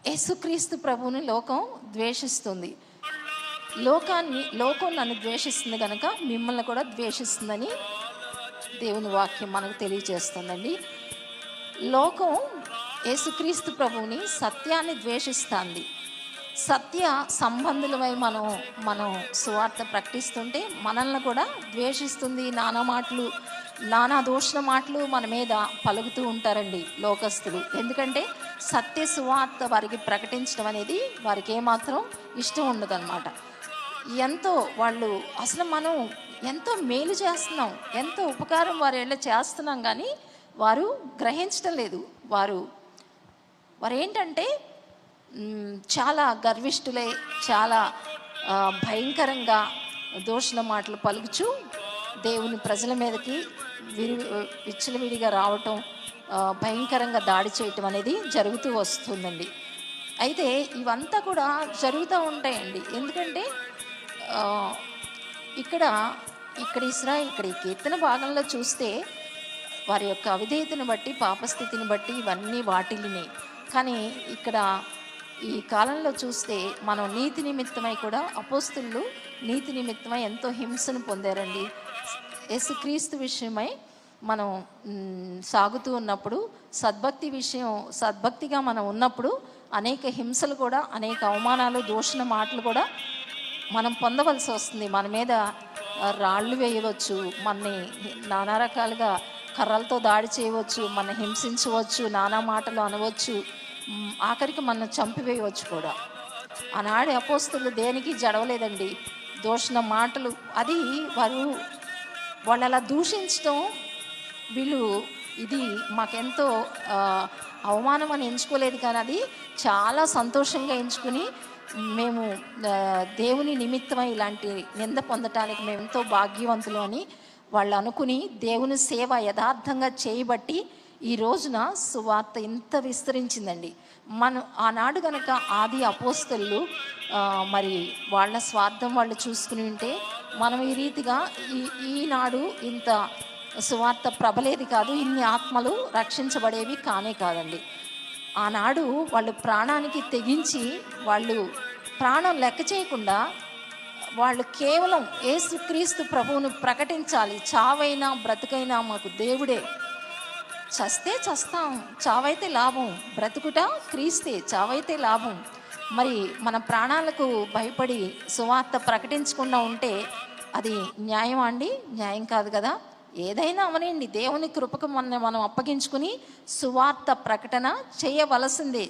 యేసుక్రీస్తు ప్రభువుని లోకం ద్వేషిస్తుంది. లోకం నన్ను ద్వేషిస్తుంది కనుక మిమ్మల్ని కూడా ద్వేషిస్తుందని దేవుని వాక్యం మనకు తెలియజేస్తుందండి. లోకం యేసుక్రీస్తు ప్రభువుని సత్యాన్ని ద్వేషిస్తుంది. సత్య సంబంధులమై మనం సువార్త ప్రకటిస్తుంటే మనల్ని కూడా ద్వేషిస్తుంది. నానా దూషణ మాటలు మన మీద పలుకుతూ ఉంటారండి లోకస్తులు. ఎందుకంటే సత్య సువార్త వారికి ప్రకటించడం అనేది వారికి ఏమాత్రం ఇష్టం ఉండదన్నమాట. వాళ్ళు అసలు మనం ఎంతో మేలు చేస్తున్నాం, ఎంతో ఉపకారం వారు చేస్తున్నాం, కానీ వారు గ్రహించడం లేదు. వారు ఏంటంటే చాలా గర్విష్ఠులై చాలా భయంకరంగా దూషణ మాటలు పలుకుచు దేవుని ప్రజల మీదకి విచ్చలవిడిగా రావటం, భయంకరంగా దాడి చేయటం అనేది జరుగుతూ వస్తుందండి. అయితే ఇవంతా కూడా జరుగుతూ ఉంటాయండి. ఎందుకంటే ఇక్కడ ఈ కీర్తన భాగంలో చూస్తే వారి యొక్క అవిధేయతను బట్టి, పాపస్థితిని బట్టి ఇవన్నీ వాటిల్లినాయి. కానీ ఇక్కడ ఈ కాలంలో చూస్తే మనం నీతి నిమిత్తమై కూడా అపోస్తులు నీతి నిమిత్తమై ఎంతో హింసను పొందారండి. యేసుక్రీస్తు విషయమై మనం సాగుతూ ఉన్నప్పుడు, సద్భక్తిగా మనం ఉన్నప్పుడు అనేక హింసలు కూడా, అనేక అవమానాలు, దూషణ మాటలు కూడా మనం పొందవలసి వస్తుంది. మన మీద రాళ్ళు వేయవచ్చు, మనని నానా రకాలుగా కర్రలతో దాడి చేయవచ్చు, మన హింసించవచ్చు, నానా మాటలు అనవచ్చు, ఆఖరికి మనం చంపివేయవచ్చు కూడా. ఆనాడు అపోస్తులు దేనికి జడవలేదండి. దూషణ మాటలు అది వాళ్ళు అలా దూషించడం, ఇది మాకెంతో అవమానం అని ఎంచుకోలేదు, కానీ అది చాలా సంతోషంగా ఎంచుకుని మేము దేవుని నిమిత్తమై ఇలాంటి నింద పొందటానికి మేము ఎంతో భాగ్యవంతులు అని వాళ్ళు అనుకుని దేవుని సేవ యథార్థంగా చేయబట్టి ఈ రోజున సువార్త ఇంత విస్తరించిందండి. ఆనాడు కనుక ఆది అపోస్తలు మరి వాళ్ళ స్వార్థం వాళ్ళు చూసుకుని ఉంటే మనం ఈ రీతిగా ఈనాడు ఇంత సువార్త ప్రబలేది కాదు, ఇన్ని ఆత్మలు రక్షించబడేవి కానే కాదండి. ఆనాడు వాళ్ళు ప్రాణానికి తెగించి, వాళ్ళు ప్రాణం లెక్క చేయకుండా వాళ్ళు కేవలం యేసుక్రీస్తు ప్రభువును ప్రకటించాలి. చావైనా బ్రతుకైనా మాకు దేవుడే, చస్తే చస్తాం, చావైతే లాభం, బ్రతుకుట క్రీస్తే, చావైతే లాభం. మరి మన ప్రాణాలకు భయపడి సువార్త ప్రకటించకుండా ఉంటే అది న్యాయమా అండి? న్యాయం కాదు కదా. ఏదైనా అవనండి, దేవుని కృపకు మనం అప్పగించుకుని సువార్త ప్రకటన చేయవలసిందే.